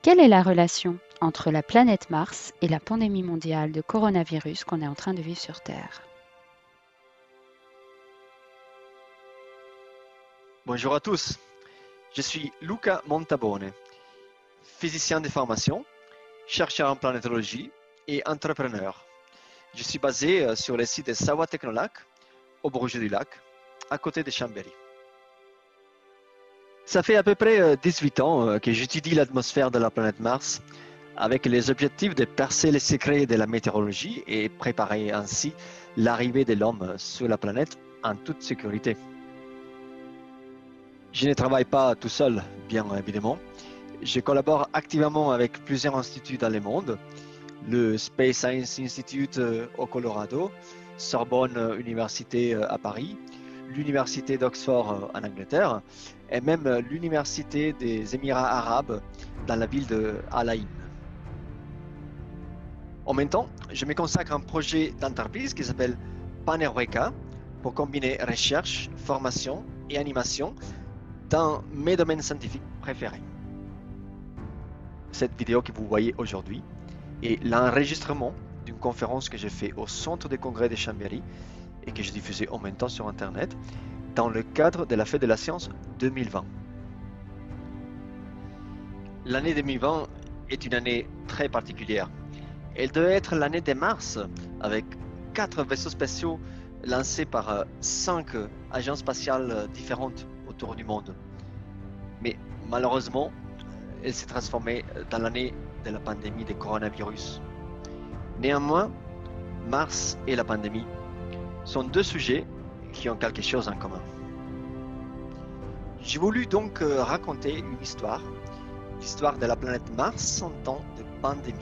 Quelle est la relation entre la planète Mars et la pandémie mondiale de coronavirus qu'on est en train de vivre sur Terre? Bonjour à tous, je suis Luca Montabone, physicien de formation, chercheur en planétologie et entrepreneur. Je suis basé sur le site de Sawa Technolac, au Bourget du Lac, à côté de Chambéry. Ça fait à peu près 18 ans que j'étudie l'atmosphère de la planète Mars avec les objectifs de percer les secrets de la météorologie et préparer ainsi l'arrivée de l'homme sur la planète en toute sécurité. Je ne travaille pas tout seul, bien évidemment. Je collabore activement avec plusieurs instituts dans le monde, le Space Science Institute au Colorado, Sorbonne Université à Paris, l'Université d'Oxford en Angleterre et même l'Université des Émirats arabes dans la ville de Al Ain. En même temps, je me consacre à un projet d'entreprise qui s'appelle Panerweka pour combiner recherche, formation et animation dans mes domaines scientifiques préférés. Cette vidéo que vous voyez aujourd'hui est l'enregistrement d'une conférence que j'ai faite au Centre des congrès de Chambéry et que j'ai diffusée en même temps sur Internet dans le cadre de la Fête de la Science 2020. L'année 2020 est une année très particulière. Elle devait être l'année de Mars avec 4 vaisseaux spatiaux lancés par 5 agences spatiales différentes autour du monde. Mais malheureusement, elle s'est transformée dans l'année de la pandémie de coronavirus. Néanmoins, Mars et la pandémie sont deux sujets qui ont quelque chose en commun. J'ai voulu donc raconter une histoire, l'histoire de la planète Mars en temps de pandémie.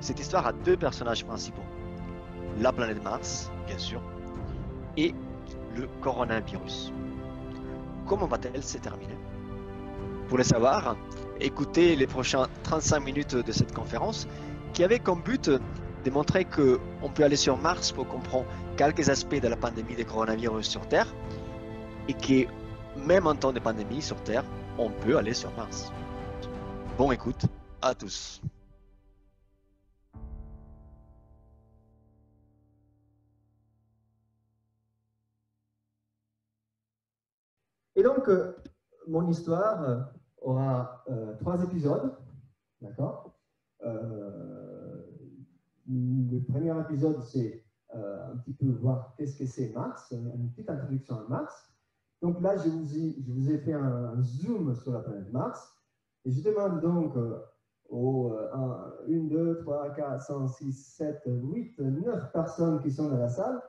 Cette histoire a deux personnages principaux, la planète Mars, bien sûr, et le coronavirus. Comment va-t-elle se terminer? Pour le savoir, écoutez les prochaines 35 minutes de cette conférence qui avait comme but de montrer qu'on peut aller sur Mars pour comprendre quelques aspects de la pandémie de coronavirus sur Terre et que même en temps de pandémie sur Terre, on peut aller sur Mars. Bonne écoute à tous. Et donc, mon histoire aura 3 épisodes, d'accord. Le premier épisode, c'est un petit peu voir qu'est-ce que c'est Mars, une petite introduction à Mars. Donc là, je vous ai fait un zoom sur la planète Mars. Et je demande donc aux 1, 2, 3, 4, 5, 6, 7, 8, 9 personnes qui sont dans la salle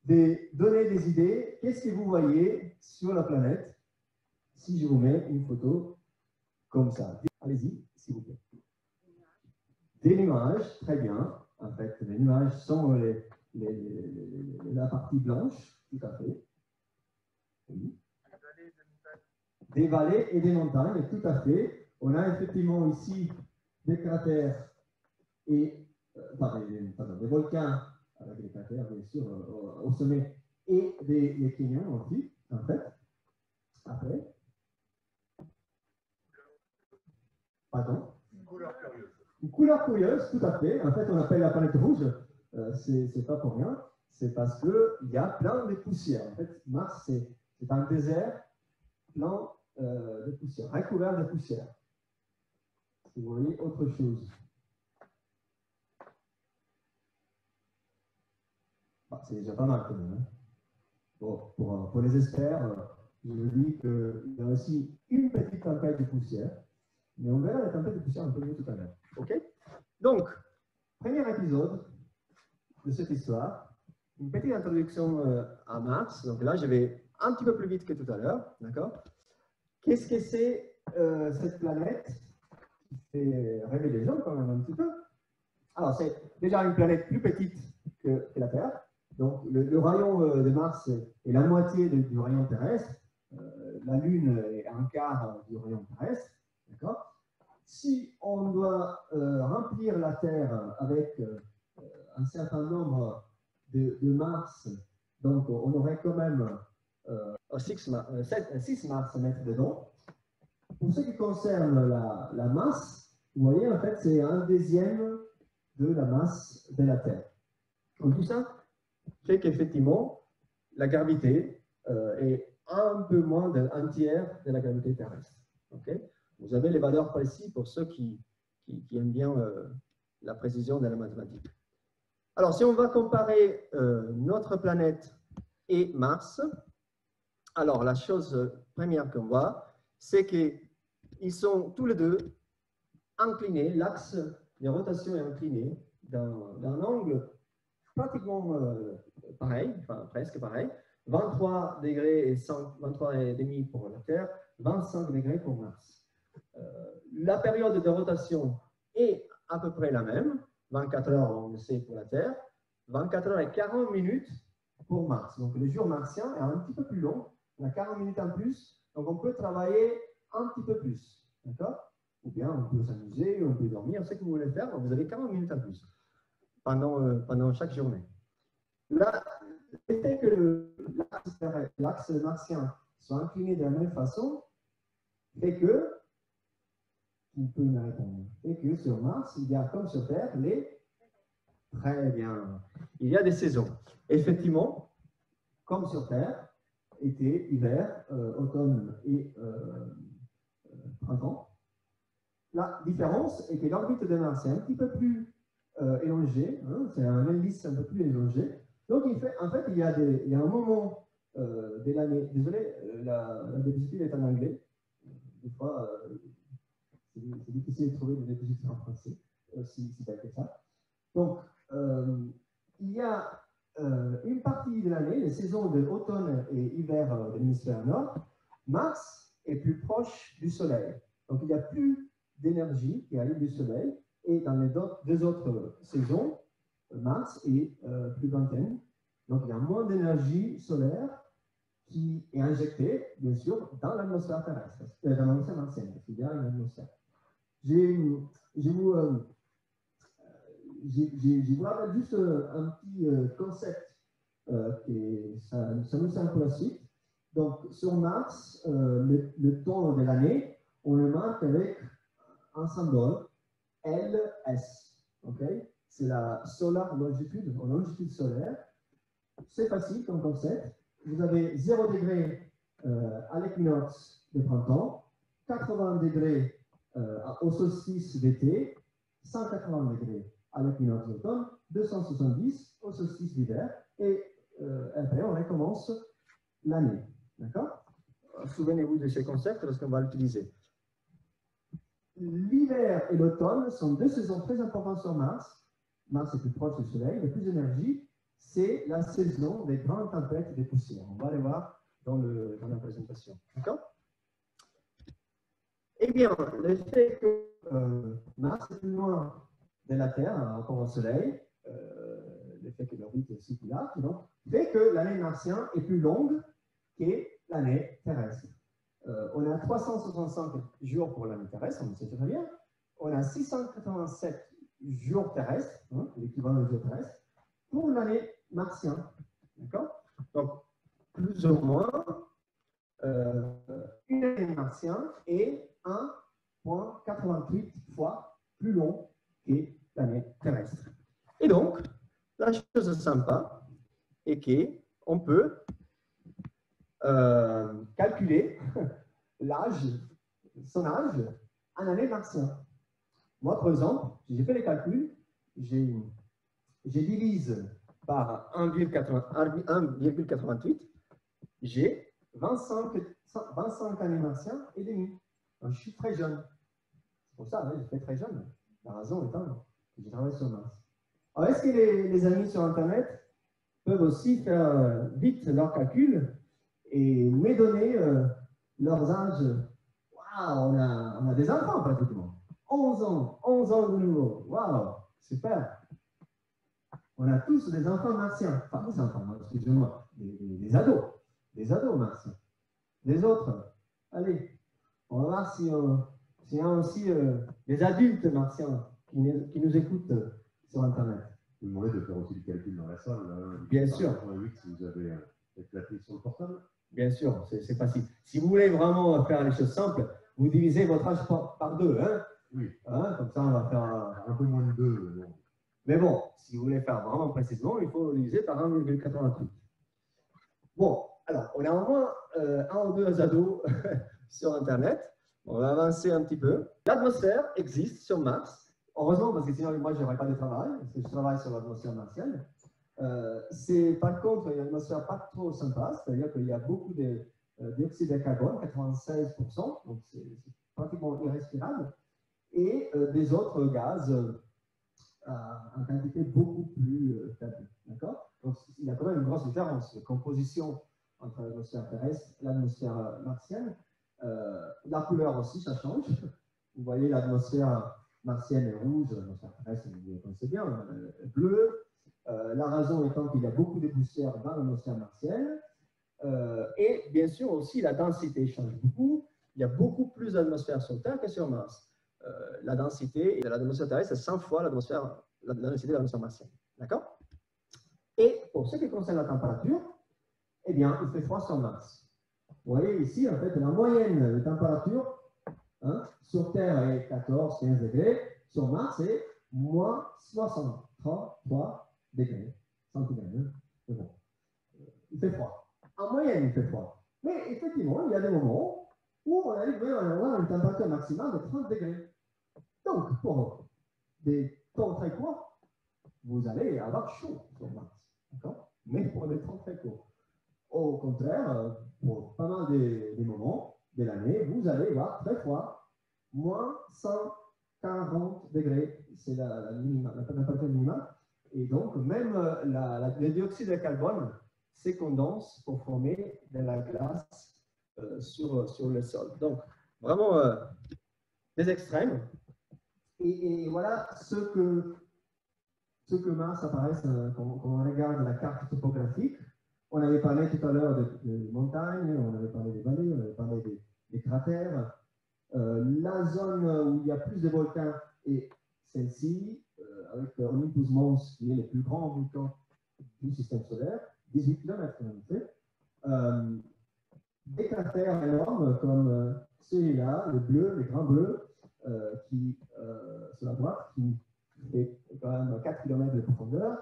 de donner des idées. Qu'est-ce que vous voyez sur la planète si je vous mets une photo comme ça? Allez-y, s'il vous plaît. Des nuages, très bien. En fait, les nuages sont la partie blanche, tout à fait. Oui. Des vallées et des montagnes, tout à fait. On a effectivement ici des cratères et des volcans avec des cratères, bien sûr, au sommet, et des canyons aussi, en fait. Après. Pardon? Une couleur curieuse. Une couleur curieuse, tout à fait. En fait, on appelle la planète rouge. C'est pas pour rien. C'est parce qu'il y a plein de poussières. En fait, Mars, c'est un désert plein de poussière, recouvert de poussière. Si vous voyez autre chose. Bah, c'est déjà pas mal quand même. Hein. Bon, pour les experts, je vous dis qu'il y a aussi une petite tempête de poussière. Mais on verra la tempête de poussière un peu mieux tout à l'heure. OK? Donc, premier épisode de cette histoire, une petite introduction à Mars. Donc là, je vais un petit peu plus vite que tout à l'heure. D'accord? Qu'est-ce que c'est cette planète qui fait rêver les gens quand même un petit peu? Alors, c'est déjà une planète plus petite que la Terre. Donc, le rayon de Mars est la moitié du rayon terrestre. La Lune est un quart du rayon terrestre. D'accord? Si on doit remplir la Terre avec un certain nombre de Mars, donc on aurait quand même 6 Mars à mettre dedans. pour ce qui concerne la masse, vous voyez, en fait, c'est 1/10 de la masse de la Terre. Donc, tout ça fait qu'effectivement, la gravité est un peu moins d'un tiers de la gravité terrestre. Okay? Vous avez les valeurs précises pour ceux qui aiment bien la précision de la mathématique. Alors, si on va comparer notre planète et Mars, alors la chose première qu'on voit, c'est qu'ils sont tous les deux inclinés, l'axe de rotation est incliné d'un angle pratiquement pareil, enfin presque pareil, 23 degrés et 23,5 pour la Terre, 25 degrés pour Mars. La période de rotation est à peu près la même, 24 heures, on le sait, pour la Terre, 24 heures et 40 minutes pour Mars. Donc le jour martien est un petit peu plus long, on a 40 minutes en plus, donc on peut travailler un petit peu plus, d'accord? Ou bien on peut s'amuser, on peut dormir, ce que vous voulez faire, vous avez 40 minutes en plus pendant chaque journée. Là, le fait que l'axe martien soit incliné de la même façon fait que, on peut me répondre, fait que sur Mars, il y a comme sur Terre, très bien, il y a des saisons. Effectivement, comme sur Terre, été, hiver, automne et printemps. La différence est que l'orbite de Mars est un petit peu plus élongée, hein, c'est un hélice un peu plus élongé. Donc, en fait, il y a un moment de l'année. Désolé, la diapositive est en anglais. Des fois, c'est difficile de trouver des diapositives en français, si tu as fait ça. Donc, il y a une partie de l'année, les saisons de automne et hiver de l'hémisphère nord. Mars est plus proche du Soleil. Donc, il n'y a plus d'énergie qui arrive du Soleil. Et dans les deux autres saisons, Mars est plus lointaine. Donc, il y a moins d'énergie solaire qui est injectée, bien sûr, dans l'atmosphère terrestre, dans l'atmosphère martienne, parce qu'il y a une atmosphère. Je vous rappelle juste un petit concept et ça nous sert pour la suite. Donc, sur Mars, le temps de l'année, on le marque avec un symbole LS. Okay? C'est la solar longitude, en longitude solaire. C'est facile comme concept. Vous avez 0 degré à l'équinoxe de printemps, 80 degrés au solstice d'été, 180 degrés à l'équinoxe d'automne, 270 au solstice d'hiver, et après on recommence l'année. D'accord? Souvenez-vous de ce concept parce qu'on va l'utiliser. L'hiver et l'automne sont deux saisons très importantes sur Mars. Mars est plus proche du Soleil, il y a plus d'énergie. C'est la saison des grandes tempêtes et des poussières. On va les voir dans la présentation. D'accord? Eh bien, le fait que Mars est plus loin de la Terre, encore au Soleil, le fait que l'orbite est aussi plus large, donc, fait que l'année martienne est plus longue que l'année terrestre. On a 365 jours pour l'année terrestre, on sait très bien. On a 687 jours terrestres, hein, l'équivalent de jours terrestres, pour l'année martienne. D'accord? Donc, plus ou moins, une année martienne est 1,88 fois plus long que l'année terrestre. Et donc, la chose sympa est qu'on peut calculer son âge en année martienne. Moi, par exemple, j'ai fait les calculs, j'ai divise par 1,88, j'ai 25 années martiennes et demi. Donc, je suis très jeune. C'est pour ça, je suis très jeune. La raison étant que je travaille sur Mars. Alors, est-ce que les amis sur Internet peuvent aussi faire vite leurs calculs et me donner leurs âges? Waouh, on a des enfants pratiquement. 11 ans de nouveau. Waouh, super. On a tous des enfants martiens. Enfin, des enfants, excusez-moi, des ados. Des ados martiens. Les autres, allez, on va voir s'il y a aussi des adultes martiens qui nous écoutent sur Internet. Vous demandez de faire aussi le calcul dans la salle. Bien sûr. 88, si vous avez l'appli sur le portable. Bien sûr, c'est facile. Si vous voulez vraiment faire les choses simples, vous divisez votre âge par 2, hein? Oui. Hein? Comme ça, on va faire Un peu moins de 2. Mais bon, si vous voulez faire vraiment précisément, il faut diviser par 1,88. Bon, alors, on a au moins un ou deux ados sur Internet. On va avancer un petit peu. L'atmosphère existe sur Mars. Heureusement, parce que sinon, moi, je n'aurais pas de travail, parce que je travaille sur l'atmosphère martienne. Par contre, une atmosphère pas trop sympa, c'est-à-dire qu'il y a beaucoup de dioxyde de carbone, 96%, donc c'est pratiquement irrespirable, et des autres gaz en quantité beaucoup plus faible. D'accord? Donc, il y a quand même une grosse différence de composition entre l'atmosphère terrestre et l'atmosphère martienne. La couleur aussi, ça change. Vous voyez, l'atmosphère martienne est rouge, l'atmosphère terrestre, vous le connaissez bien, bleu. La raison étant qu'il y a beaucoup de poussière dans l'atmosphère martienne. Et bien sûr aussi, la densité change beaucoup. Il y a beaucoup plus d'atmosphère sur Terre que sur Mars. La densité de l'atmosphère terrestre est 100 fois la densité de l'atmosphère martienne. D'accord? Et pour ce qui concerne la température, eh bien, il fait froid sur Mars. Vous voyez ici, en fait, la moyenne de température sur Terre est 14-15 degrés. Sur Mars, c'est moins 63 degrés centigrades. C'est bon. Il fait froid. En moyenne, il fait froid. Mais effectivement, il y a des moments où on arrive même à avoir une température maximale de 30 degrés. Donc, pour des temps très courts, vous allez avoir chaud sur Mars. D'accord? Mais pour des temps très courts. Au contraire, pour pas mal des moments de l'année, vous allez avoir très froid, moins 140 degrés, c'est la température minimale. Et donc, même le dioxyde de carbone se condense pour former de la glace sur le sol. Donc, vraiment des extrêmes. Et voilà ce que Mars apparaît quand on regarde la carte topographique. On avait parlé tout à l'heure de montagnes, on avait parlé des vallées, on avait parlé des cratères. La zone où il y a plus de volcans est celle-ci, avec Olympus Mons, qui est le plus grand volcan du système solaire, 18 km en fait. Des cratères énormes comme celui-là, le bleu, le grand bleu, qui, sur la droite, qui fait quand même 4 km de profondeur.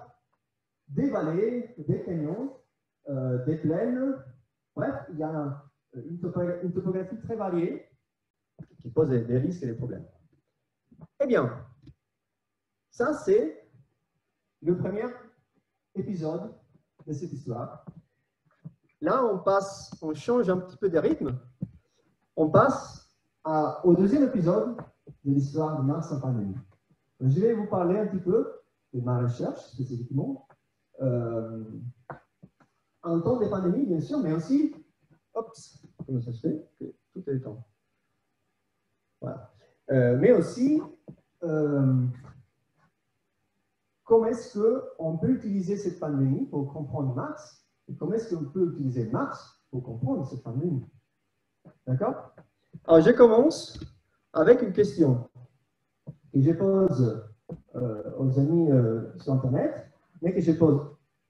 Des vallées, des canyons, des plaines. Bref, il y a une topographie très variée qui pose des risques et des problèmes. Eh bien, ça c'est le premier épisode de cette histoire. Là, on change un petit peu de rythme. On passe au deuxième épisode de l'histoire de Mars en pandémie. Je vais vous parler un petit peu de ma recherche spécifiquement. En temps de pandémie, bien sûr, mais aussi, comment ça se fait que tout est le temps. Voilà. Mais aussi, comment est-ce qu'on peut utiliser cette pandémie pour comprendre Mars et comment est-ce qu'on peut utiliser Mars pour comprendre cette pandémie. D'accord? Alors, je commence avec une question que je pose aux amis sur Internet, mais que je pose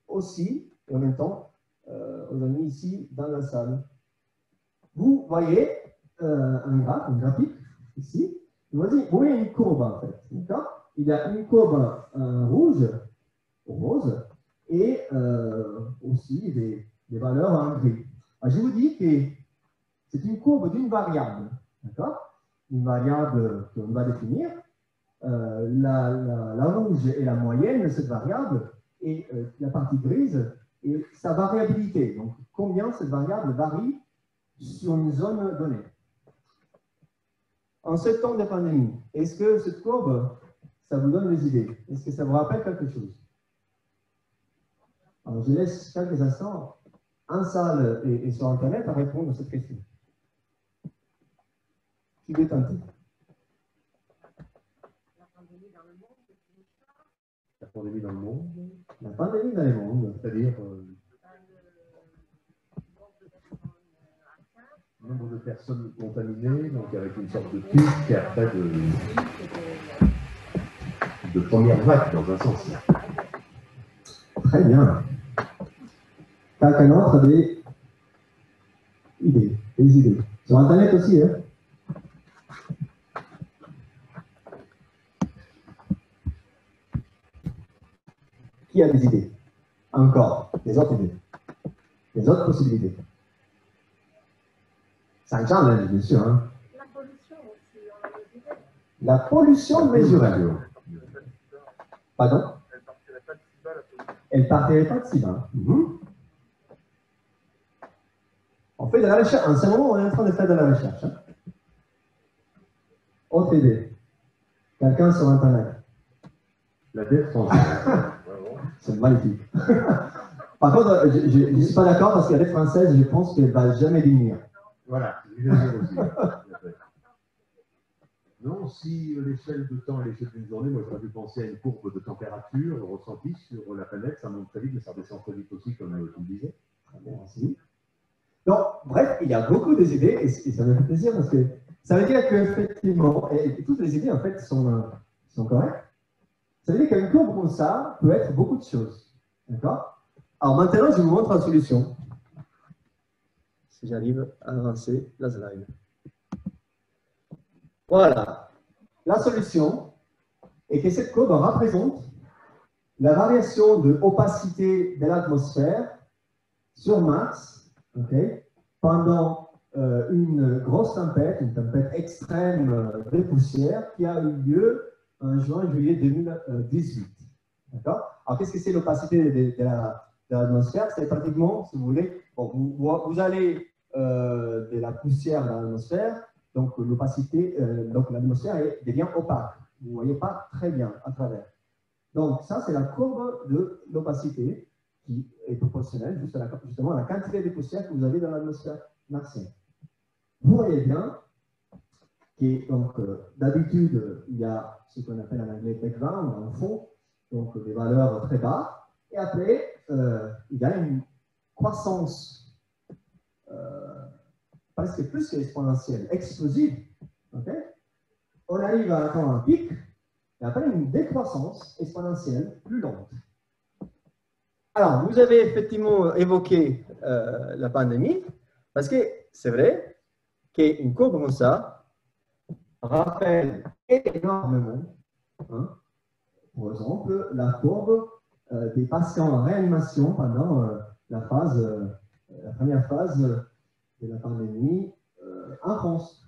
aussi, et en même temps, aux amis ici dans la salle. Vous voyez un graphique ici. Vous voyez une courbe en fait. D'accord? Il y a une courbe rouge, rose, et aussi des valeurs en gris. Alors, je vous dis que c'est une courbe d'une variable. D'accord? Une variable qu'on va définir. La rouge est la moyenne de cette variable et la partie grise est sa variabilité. Donc, combien cette variable varie sur une zone donnée. En ce temps de pandémie, est-ce que cette courbe, ça vous donne des idées? Est-ce que ça vous rappelle quelque chose? Alors, je laisse quelques instants en salle et sur Internet à répondre à cette question. Qui veut tenter? La pandémie dans le monde? La pandémie dans le monde? La pandémie dans le monde, c'est-à-dire le nombre de personnes contaminées, donc avec une sorte de pic après de première vague dans un sens. Très bien. Quelqu'un d'autre a des idées. Sur Internet aussi, hein? Qui a des idées? Encore, des autres idées, des autres possibilités. C'est un challenge, bien sûr. Hein. La pollution aussi, on a des idées. La pollution mesurée. Pardon? Elle partirait pas de si bas. On fait de la recherche. En ce moment, on est en train de faire de la recherche. Hein. Autre idée. Quelqu'un sur Internet. La dette française. C'est magnifique. Par contre, je ne suis pas d'accord parce que la dette française, je pense qu'elle ne va jamais diminuer. Voilà, je vais dire aussi. Non, si l'échelle de temps est l'échelle d'une journée, moi j'aurais pu penser à une courbe de température ressentie sur la planète, ça monte très vite, mais ça redescend très vite aussi, comme tu le disais. Très bien, merci. Donc, bref, il y a beaucoup d'idées et ça me fait plaisir parce que ça veut dire qu'effectivement, et toutes les idées en fait sont correctes, ça veut dire qu'une courbe comme ça peut être beaucoup de choses. D'accord? Alors maintenant, je vous montre la solution. Si j'arrive à avancer la slide. Voilà. La solution est que cette courbe représente la variation de opacité de l'atmosphère sur Mars, okay, pendant une grosse tempête, une tempête extrême de poussière qui a eu lieu en juin-juillet 2018. D'accord? Alors, qu'est-ce que c'est l'opacité de l'atmosphère? C'est pratiquement, si vous voulez, bon, vous allez de la poussière dans l'atmosphère, donc l'opacité, donc l'atmosphère devient opaque. Vous ne voyez pas très bien à travers. Donc, ça, c'est la courbe de l'opacité qui est proportionnelle justement à la quantité de poussière que vous avez dans l'atmosphère martienne. Vous voyez bien que d'habitude, il y a ce qu'on appelle en anglais background, en fond, donc des valeurs très bas, et après, il y a une croissance presque plus qu'exponentielle, explosive. Okay? On arrive à atteindre un pic, et après une décroissance exponentielle plus lente. Alors, vous avez effectivement évoqué la pandémie, parce que c'est vrai qu'une courbe comme ça rappelle énormément, hein, par exemple, la courbe des patients en réanimation pendant la première phase de la pandémie en France.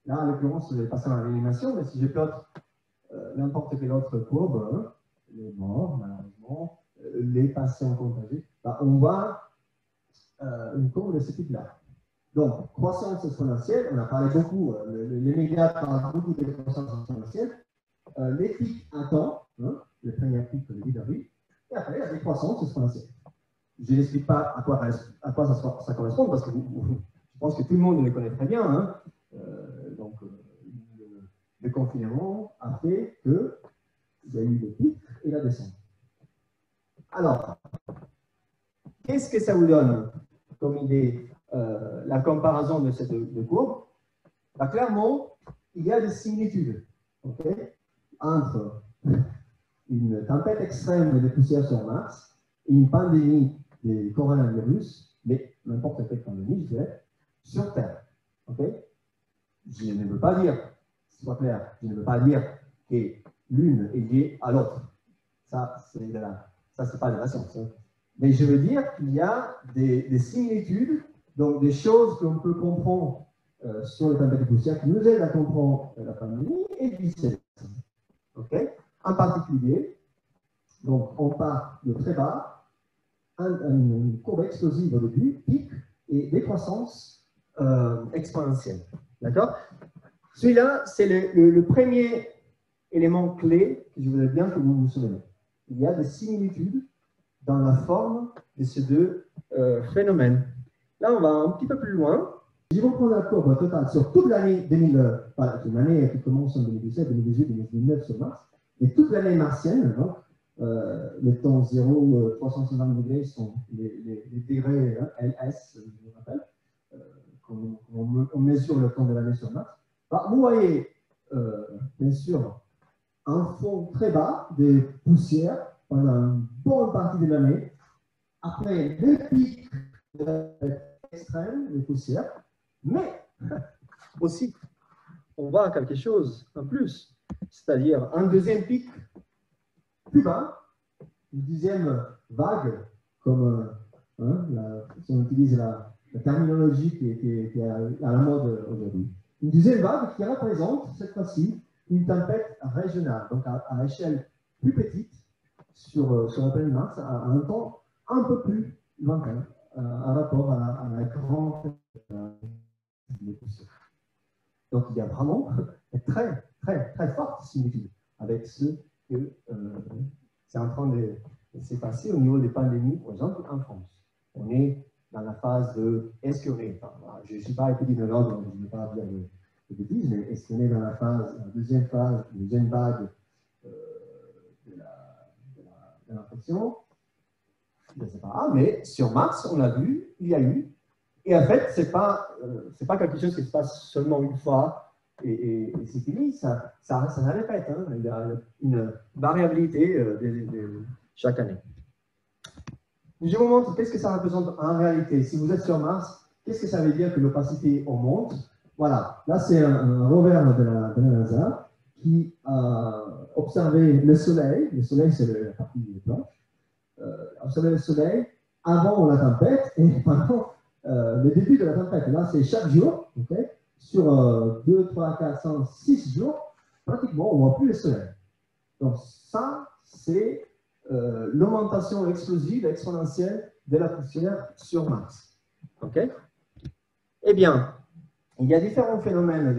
Là, en l'occurrence, les patients en réanimation, mais si je plante n'importe quelle autre courbe, hein, les morts, malheureusement, les patients contagieux, bah, on voit une courbe de ce type-là. Donc, croissance exponentielle, on a parlé beaucoup, les médias parlent beaucoup de croissance exponentielle. Les pics à temps, hein, le premier pic de 10 avril, et après, il y a des croissances exponentielles. Je n'explique pas à quoi ça correspond, parce que je pense que tout le monde le connaît très bien. Hein. Donc, le confinement a fait qu'il y a eu le pic et la descente. Alors, qu'est-ce que ça vous donne comme idée, la comparaison de ces deux courbes? Bah, clairement, il y a des similitudes, okay, entre une tempête extrême de poussière sur Mars et une pandémie de coronavirus, mais n'importe quelle pandémie, je dirais, sur Terre. Okay? Je ne veux pas dire, soit clair, je ne veux pas dire que l'une est liée à l'autre. Ça, c'est pas de la science. Hein. Mais je veux dire qu'il y a des similitudes, donc des choses qu'on peut comprendre sur les tempêtes de poussière qui nous aident à comprendre la pandémie et vice-versa. Okay? En particulier, donc on part de très bas, une courbe explosive au début, pic, et décroissance exponentielle. D'accord? Celui-là, c'est le premier élément clé que je voudrais bien que vous vous souveniez. Il y a des similitudes dans la forme de ces deux phénomènes. Là, on va un petit peu plus loin. Je vais prendre la courbe totale sur toute l'année 2000, une année qui commence en 2017, 2018, 2019 sur Mars, et toute l'année martienne, donc, les temps 0, 350 degrés sont les degrés LS, je vous rappelle, on mesure le temps de l'année sur Mars. Bah, vous voyez, bien sûr, un fond très bas de poussière pendant une bonne partie de l'année. Après, le pic extrême de poussière, mais aussi, on voit quelque chose en plus, c'est-à-dire un deuxième pic plus bas, une deuxième vague, comme si on utilise la terminologie qui est à la mode aujourd'hui. Une deuxième vague qui représente cette fois-ci une tempête régionale, donc à échelle plus petite sur la planète Mars, à un temps un peu plus lointain, en rapport à la grande poussière. Donc il y a vraiment une très forte similitude avec ce que c'est en train de se passer au niveau des pandémies, par exemple en France. On est dans la phase de est-ce qu'on est, je ne suis pas épidémiologue, donc je ne vais pas dire de bêtises, mais est-ce qu'on est dans la deuxième vague de l'infection? Je ne sais pas, mais sur Mars, on l'a vu, il y a eu, et en fait, ce n'est pas quelque chose qui se passe seulement une fois et c'est fini, ça se répète, hein. Il y a une variabilité chaque année. Je vous montre qu'est-ce que ça représente en réalité. Si vous êtes sur Mars, qu'est-ce que ça veut dire que l'opacité augmente? Voilà, là c'est un rover de la NASA qui a observé le Soleil. Le Soleil, c'est la partie blanche. Observer le Soleil avant la tempête et pendant le début de la tempête. Là, c'est chaque jour, okay? Sur 2, 3, 4, 5, 6 jours, pratiquement, on ne voit plus le Soleil. Donc ça, c'est l'augmentation explosive, exponentielle de la poussière sur Mars. Okay? Eh bien, il y a différents phénomènes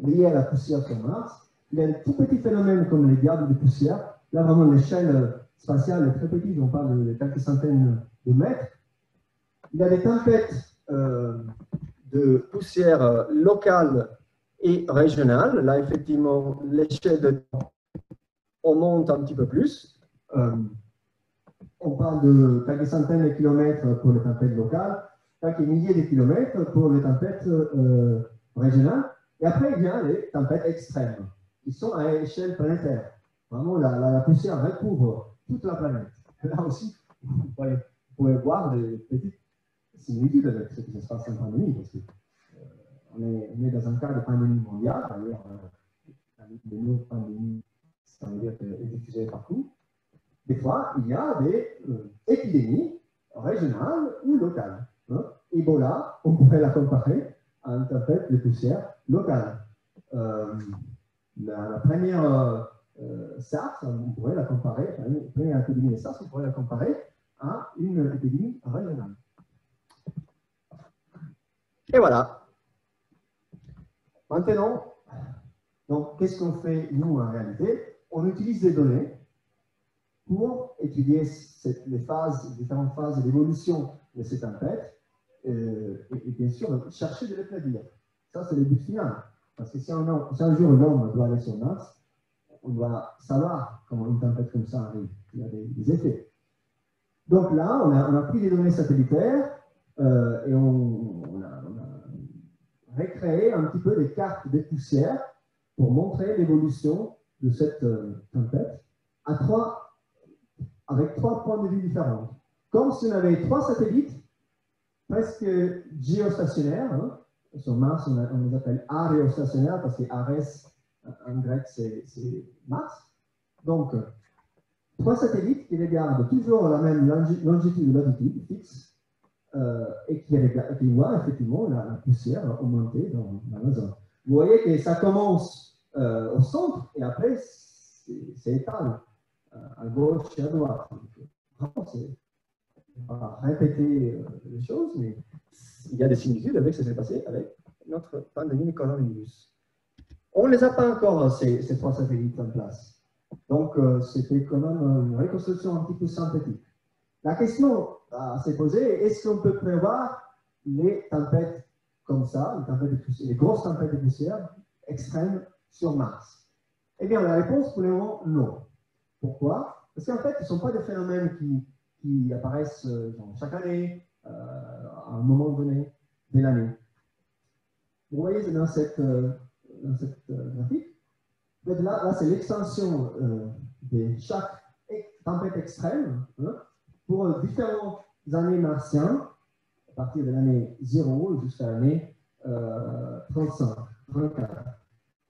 liés à la poussière sur Mars. Il y a des tout petits phénomènes comme les diables de poussière. Là, vraiment, l'échelle spatiale est très petite, on parle de quelques centaines de mètres. Il y a des tempêtes de poussière locale et régionale. Là, effectivement, l'échelle de temps augmente un petit peu plus. On parle de quelques centaines de kilomètres pour les tempêtes locales, quelques milliers de kilomètres pour les tempêtes régionales. Et après, il y a les tempêtes extrêmes, qui sont à échelle planétaire. Vraiment, la poussière recouvre toute la planète. Là aussi, vous pouvez voir des petites similitudes avec ce qui se passe en pandémie, parce qu'on est dans un cas de pandémie mondiale, d'ailleurs, nos pandémies, ça veut dire qu'elle est diffusée partout. Des fois, il y a des épidémies régionales ou locales. Hein. Ebola, on pourrait la comparer à une tempête de poussière locale. La première SARS, on pourrait la comparer, la première épidémie de SARS, on pourrait la comparer à une épidémie régionale. Et voilà. Maintenant, donc, qu'est-ce qu'on fait, nous, en réalité? On utilise des données pour étudier les différentes phases d'évolution de ces tempêtes et bien sûr, chercher de les prédire. Ça, c'est le but final. Parce que si un jour l'homme doit aller sur Mars, on doit savoir comment une tempête comme ça arrive. Il y a des effets. Donc là, on a pris des données satellitaires et on a recréé un petit peu des cartes des poussières pour montrer l'évolution de cette tempête avec 3 points de vue différents. Comme si on avait 3 satellites presque géostationnaires. Hein. Sur Mars, on les appelle aréostationnaires parce que Arès, en grec, c'est Mars. Donc, 3 satellites qui regardent toujours la même longitude et latitude fixe et qui voient effectivement la poussière augmenter dans la zone. Vous voyez que ça commence au centre et après, c'est étal à gauche et à droite. Vraiment, c'est pas répéter les choses, mais il y a des similitudes avec ce qui s'est passé avec notre pandémie de coronavirus. On ne les a pas encore, ces 3 satellites en place. Donc, c'était quand même une reconstruction un petit peu synthétique. La question à se poser, est-ce qu'on peut prévoir les tempêtes comme ça, les grosses tempêtes de poussière extrêmes sur Mars? Eh bien, la réponse, pour le moment, non. Pourquoi? Parce qu'en fait, ce ne sont pas des phénomènes qui apparaissent chaque année, à un moment donné de l'année. Vous voyez dans cette graphique, là c'est l'extension de chaque tempête extrême hein, pour différentes années martiennes, à partir de l'année 0 jusqu'à l'année 35, 34.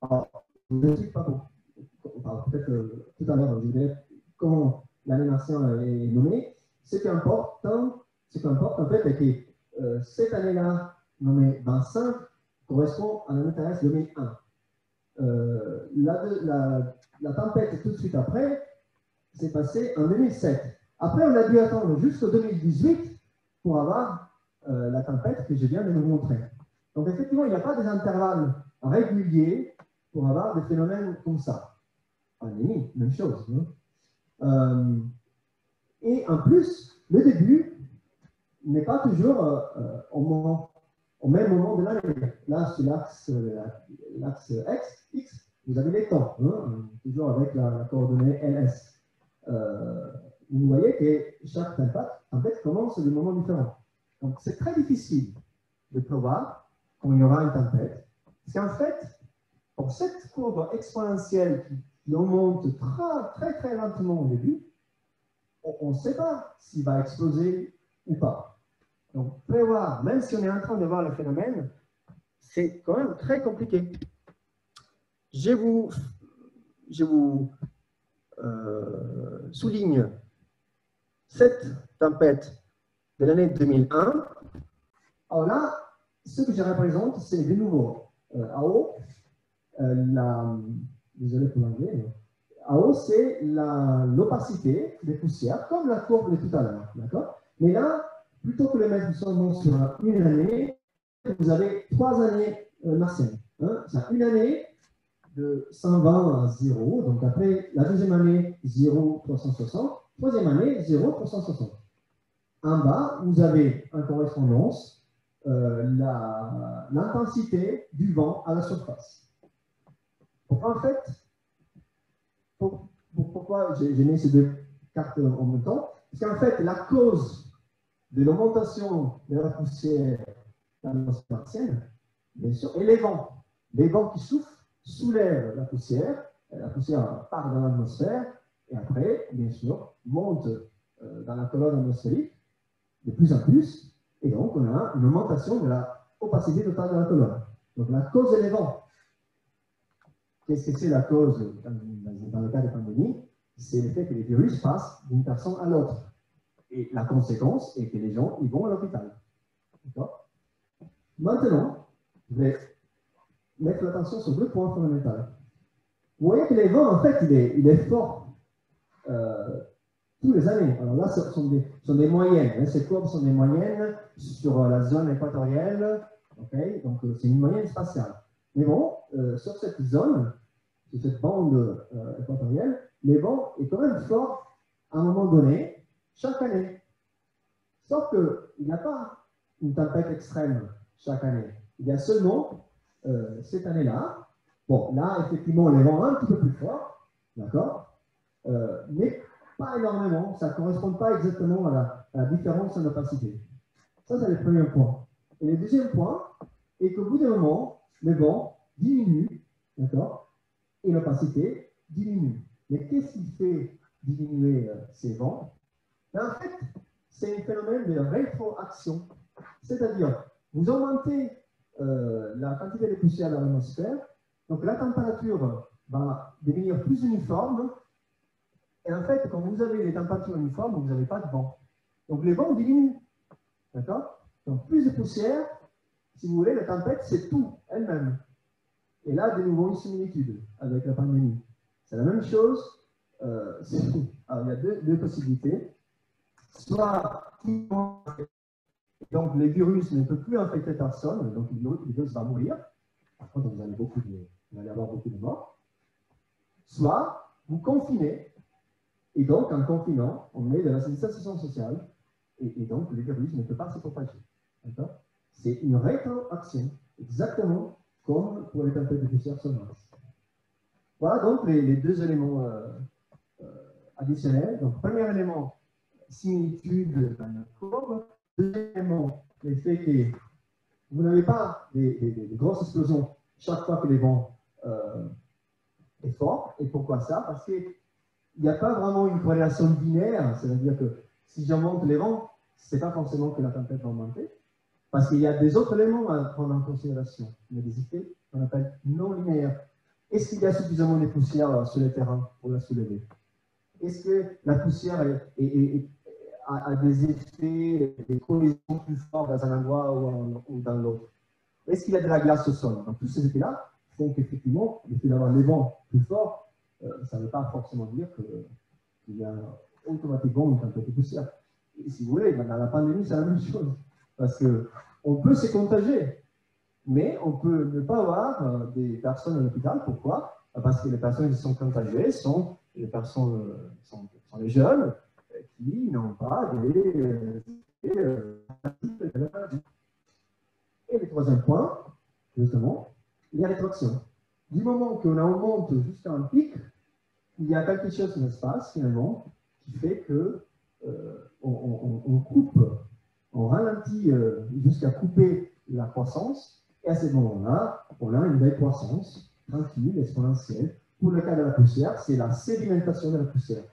Alors, je ne sais pas peut-être tout à l'heure, je dirais comment l'animation est nommée. Ce qui importe, en fait, c'est que cette année-là, nommée 25, correspond à l'année terrestre 2001. La tempête tout de suite après s'est passée en 2007. Après, on a dû attendre jusqu'en 2018 pour avoir la tempête que je viens de vous montrer. Donc, effectivement, il n'y a pas des intervalles réguliers pour avoir des phénomènes comme ça. Pandémie, même chose. Hein. Et en plus, le début n'est pas toujours au même moment de l'année. Là, sur l'axe X, vous avez les temps, hein, toujours avec la coordonnée LS. Vous voyez que chaque tempête commence de moments différents. Donc, c'est très difficile de prévoir quand il y aura une tempête. Parce qu'en fait, pour cette courbe exponentielle qui augmente très lentement au début, on ne sait pas s'il va exploser ou pas. Donc, prévoir, même si on est en train de voir le phénomène, c'est quand même très compliqué. Je vous souligne cette tempête de l'année 2001. Alors là, ce que je représente, c'est de nouveau en haut, désolé pour l'anglais, en haut, c'est l'opacité des poussières, comme la courbe de tout à l'heure, d'accord? Mais là, plutôt que de mettre seulement sur une année, vous avez 3 années martiennes. Hein? C'est une année de 120 à 0, donc après la deuxième année, 0, 360, troisième année, 0, 360. En bas, vous avez en correspondance l'intensité du vent à la surface. En fait, pourquoi j'ai mis ces deux cartes en même temps? Parce qu'en fait, la cause de l'augmentation de la poussière dans l'atmosphère martienne, bien sûr, et les vents. Les vents qui soufflent soulèvent la poussière part dans l'atmosphère, et après, bien sûr, monte dans la colonne atmosphérique de plus en plus, et donc on a une augmentation de la opacité totale de la colonne. Donc la cause est les vents. Qu'est-ce que c'est la cause dans le cas de pandémie? C'est le fait que les virus passent d'une personne à l'autre. Et la conséquence est que les gens ils vont à l'hôpital. Maintenant, je vais mettre l'attention sur deux points fondamentaux. Vous voyez que les vents, en fait, il est fort tous les années. Alors là, ce sont des moyennes. Hein. Ces courbes sont des moyennes sur la zone équatoriale. Okay? Donc, c'est une moyenne spatiale. Mais bon, sur cette zone, sur cette bande équatoriale, les vents est quand même fort à un moment donné, chaque année. Sauf qu'il n'y a pas une tempête extrême chaque année. Il y a seulement cette année-là. Bon, là, effectivement, les vents un petit peu plus forts, d'accord, mais pas énormément. Ça ne correspond pas exactement à la différence en opacité. Ça, c'est le premier point. Et le deuxième point est qu'au bout d'un moment, les vents diminuent, d'accord, et l'opacité diminue. Mais qu'est-ce qui fait diminuer ces vents? En fait, c'est un phénomène de rétroaction. C'est-à-dire, vous augmentez la quantité de poussière dans l'atmosphère, donc la température va devenir plus uniforme, et en fait, quand vous avez les températures uniformes, vous n'avez pas de vent. Donc les vents diminuent, d'accord? Donc plus de poussière, si vous voulez, la tempête, c'est tout, elle-même. Et là, de nouveau, une similitude avec la pandémie. C'est la même chose, c'est tout. Alors, il y a deux possibilités. Soit, donc les virus ne peuvent plus infecter personne, donc le virus va mourir. Par contre, vous allez avoir beaucoup de morts. Soit, vous confinez, et donc en confinant, on met de la distanciation sociale, et donc le virus ne peut pas se propager. C'est une rétroaction, exactement comme pour les tempêtes de poussière sur Mars. Voilà donc les deux éléments additionnels. Donc, premier élément, similitude dans la courbe. Deuxième élément, le fait que vous n'avez pas des grosses explosions chaque fois que les vents est fort. Et pourquoi ça? Parce qu'il n'y a pas vraiment une corrélation binaire, c'est-à-dire que si j'augmente les vents, ce n'est pas forcément que la tempête va augmenter, parce qu'il y a des autres éléments à prendre en considération. Il y a des effets qu'on appelle non linéaires. Est-ce qu'il y a suffisamment de poussière sur le terrain pour la soulever? Est-ce que la poussière a des effets, des collisions plus fortes dans un endroit ou dans l'autre? Est-ce qu'il y a de la glace au sol? Donc, tous ces effets-là font qu'effectivement, le fait d'avoir des vents plus forts, ça ne veut pas forcément dire qu'il y a automatiquement une tempête de poussière. Et si vous voulez, dans la pandémie, c'est la même chose. Parce qu'on peut se contagier, mais on peut ne pas avoir des personnes à l'hôpital. Pourquoi? Parce que les personnes qui sont contagiées sont les personnes, sont les jeunes qui n'ont pas et le troisième point, justement, il y a rétroaction. Du moment qu'on monte jusqu'à un pic, il y a quelque chose qui se passe finalement qui fait que on coupe, on ralentit jusqu'à couper la croissance, et à ce moment-là, on a une belle croissance tranquille, exponentielle. Pour le cas de la poussière, c'est la sédimentation de la poussière.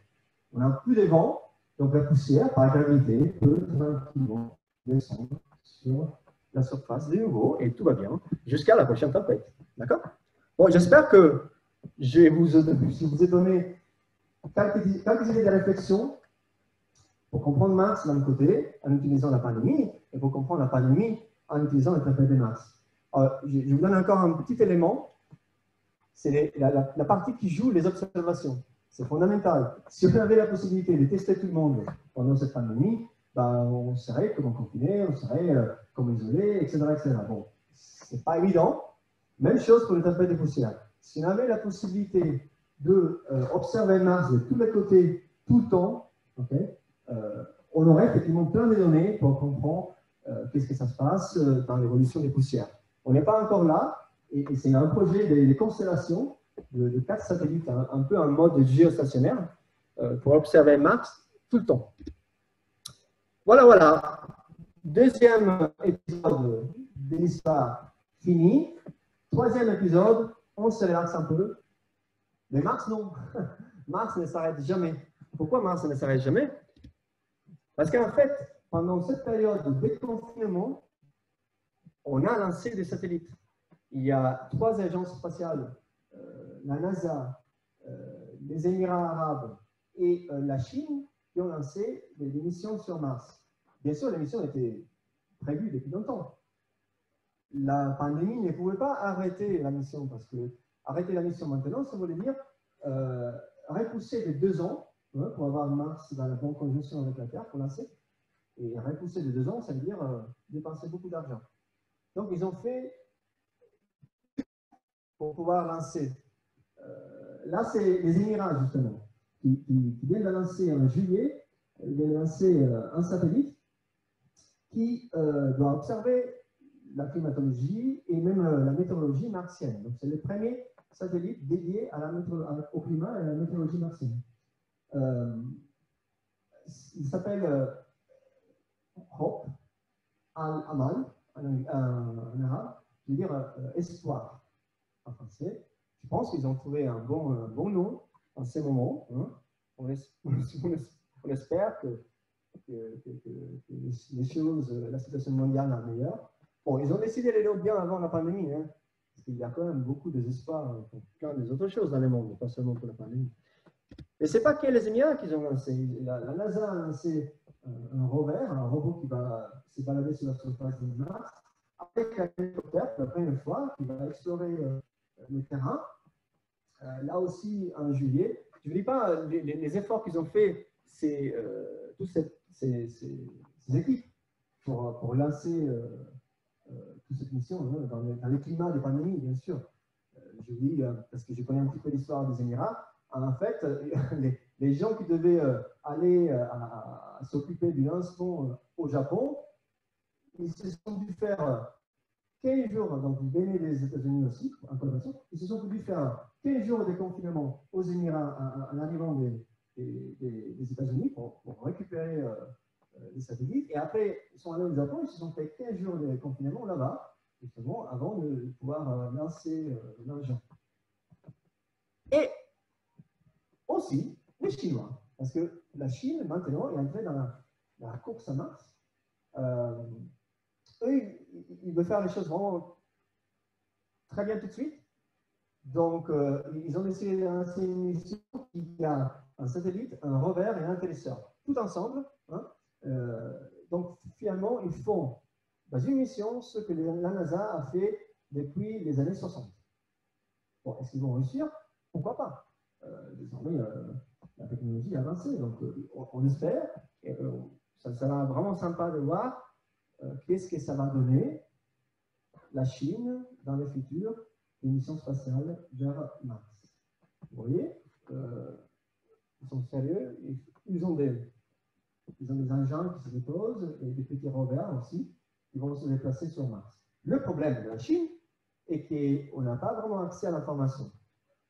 On n'a plus de vent, donc la poussière, par gravité, peut tranquillement descendre sur la surface de nouveau, et tout va bien, jusqu'à la prochaine tempête. D'accord? Bon, j'espère que je vous ai donné quelques idées de réflexion pour comprendre Mars d'un côté, en utilisant la pandémie, et pour comprendre la pandémie en utilisant le tempête de Mars. Alors, je vous donne encore un petit élément, c'est la partie qui joue les observations. C'est fondamental. Si on avait la possibilité de tester tout le monde pendant cette pandémie, ben, on saurait comment confiner, on saurait comment isoler, etc. etc. Bon, c'est pas évident. Même chose pour les tempêtes de poussière. Si on avait la possibilité d'observer Mars de tous les côtés, tout le temps, okay, on aurait effectivement plein de données pour comprendre qu'est-ce que ça se passe dans l'évolution des poussières. On n'est pas encore là, et c'est un projet des constellations de 4 satellites, un peu en mode géostationnaire, pour observer Mars tout le temps. Voilà, voilà. Deuxième épisode de l'histoire fini. Troisième épisode, on se relaxe un peu. Mais Mars, non. Mars ne s'arrête jamais. Pourquoi Mars ne s'arrête jamais? Parce qu'en fait, pendant cette période de déconfinement, on a lancé des satellites. Il y a 3 agences spatiales, la NASA, les Émirats arabes et la Chine, qui ont lancé des missions sur Mars. Bien sûr, les missions étaient prévues depuis longtemps. La pandémie ne pouvait pas arrêter la mission, parce que arrêter la mission maintenant, ça voulait dire repousser de 2 ans pour avoir Mars dans la bonne conjonction avec la Terre pour lancer. Et repousser de 2 ans, ça veut dire dépenser beaucoup d'argent. Donc, ils ont fait pour pouvoir lancer. Là, c'est les Émirats, justement, qui viennent de lancer en juillet, ils viennent de lancer un satellite qui doit observer la climatologie et même la météorologie martienne. Donc, c'est le premier satellite dédié au climat et à la météorologie martienne. Il s'appelle Hope al-Amal en arabe, qui veut dire espoir en français. Je pense qu'ils ont trouvé un bon nom en ce moment. Hein. On espère que les choses, la situation mondiale est meilleure. Bon, ils ont décidé d'aller bien avant la pandémie, hein, parce qu'il y a quand même beaucoup de désespoir pour plein des autres choses dans le monde, pas seulement pour la pandémie. Mais ce n'est pas que les Émirats qu'ils ont lancé. La NASA a lancé un robot qui va se balader sur la surface de Mars, avec un hélicoptère pour la première fois, qui va explorer le terrain. Là aussi, en juillet. Je ne dis pas les efforts qu'ils ont faits, c'est toutes ces équipes pour lancer toute cette mission dans le climat des pandémies, bien sûr. Je dis, parce que je connais un petit peu l'histoire des Émirats, en fait, les gens qui devaient aller à s'occuper du lancement au Japon, ils se sont dû faire 15 jours, donc vous venez des États-Unis aussi, en collaboration, ils se sont dû faire 15 jours de confinement aux Émirats en arrivant des États-Unis pour récupérer les satellites. Et après, ils sont allés au Japon, ils se sont fait 15 jours de confinement là-bas, justement, avant de pouvoir lancer l'engin. Et aussi les Chinois, parce que la Chine, maintenant, est entrée dans la course à Mars. Eux, ils veulent faire les choses vraiment très bien tout de suite. Donc, ils ont décidé de lancer une mission qui a un satellite, un rover et un télescope, tout ensemble. Hein. Donc finalement, ils font dans une mission ce que la NASA a fait depuis les années 60. Bon, est-ce qu'ils vont réussir? Pourquoi pas? Désormais, la technologie a avancé, donc on espère. Et, ça sera vraiment sympa de voir qu'est-ce que ça va donner la Chine dans le futur des missions spatiales vers Mars. Vous voyez, ils sont sérieux, ils ont des engins qui se déposent et des petits rovers aussi qui vont se déplacer sur Mars. Le problème de la Chine est qu'on n'a pas vraiment accès à l'information.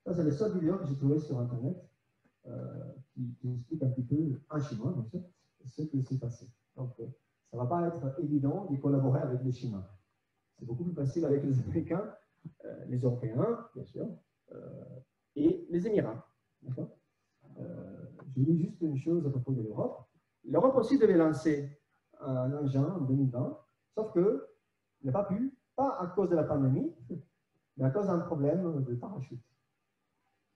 Ça, c'est les seules vidéos que j'ai trouvées sur Internet qui expliquent un petit peu, en chinois, bien sûr, ce qui s'est passé. Donc, ça ne va pas être évident de collaborer avec les Chinois. C'est beaucoup plus facile avec les Américains, les Européens, bien sûr, et les Émirats. Je dis juste une chose à propos de l'Europe. L'Europe aussi devait lancer un engin en 2020, sauf que n'a pas pu, pas à cause de la pandémie, mais à cause d'un problème de parachute.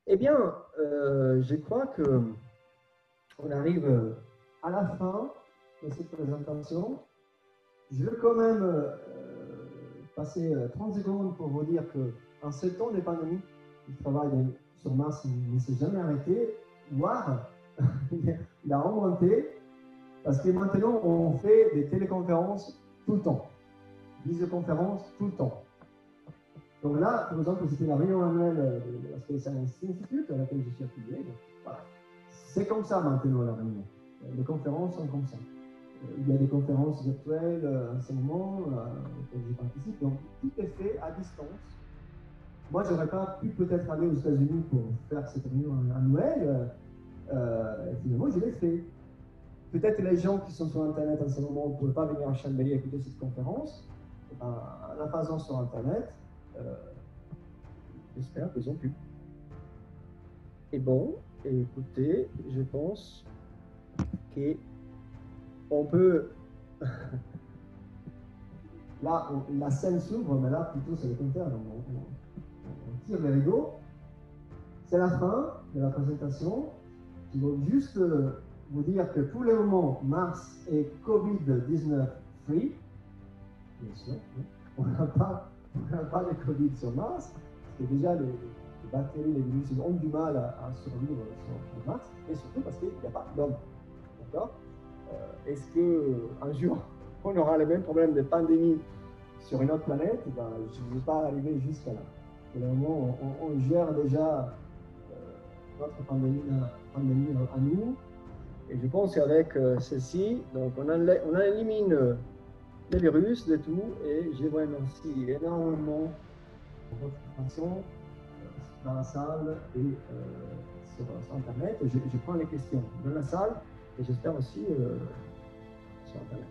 Eh bien, je crois qu'on arrive à la fin de cette présentation. Je veux quand même passer 30 secondes pour vous dire qu'en ce temps de pandémie, le travail sur Mars ne s'est jamais arrêté, voire il a remonté, parce que maintenant on fait des téléconférences tout le temps, visioconférences tout le temps. Donc là, par exemple, c'était la réunion annuelle de la Space Science Institute à laquelle je suis affilié. Voilà. C'est comme ça maintenant la réunion. Les conférences sont comme ça. Il y a des conférences virtuelles en ce moment auxquelles je participe. Donc tout est fait à distance. Moi, je n'aurais pas pu peut-être aller aux États-Unis pour faire cette réunion annuelle. Finalement, je l'ai fait. Peut-être les gens qui sont sur Internet en ce moment ne peuvent pas venir à Chambéry écouter cette conférence. En la faisant sur Internet, j'espère qu'ils ont pu. Et bon, écoutez, je pense qu'on peut... Là, la scène s'ouvre, mais là, plutôt, c'est le contraire. On tire les rideaux. C'est la fin de la présentation. Je veux juste vous dire que pour le moment, Mars est Covid-19 free. Bien sûr, on n'a pas de Covid sur Mars, parce que déjà les bactéries, les virus ont du mal à survivre sur Mars, et surtout parce qu'il n'y a pas d'homme. D'accord? Est-ce qu'un jour, on aura le même problème de pandémie sur une autre planète? Ben, je ne veux pas arriver jusqu'à là. Pour le moment, on gère déjà notre pandémie à nous. Et je pense qu'avec ceci, donc on élimine les virus, de tout, et je vous remercie énormément pour votre attention dans la salle et sur Internet. Je prends les questions dans la salle et j'espère aussi sur Internet.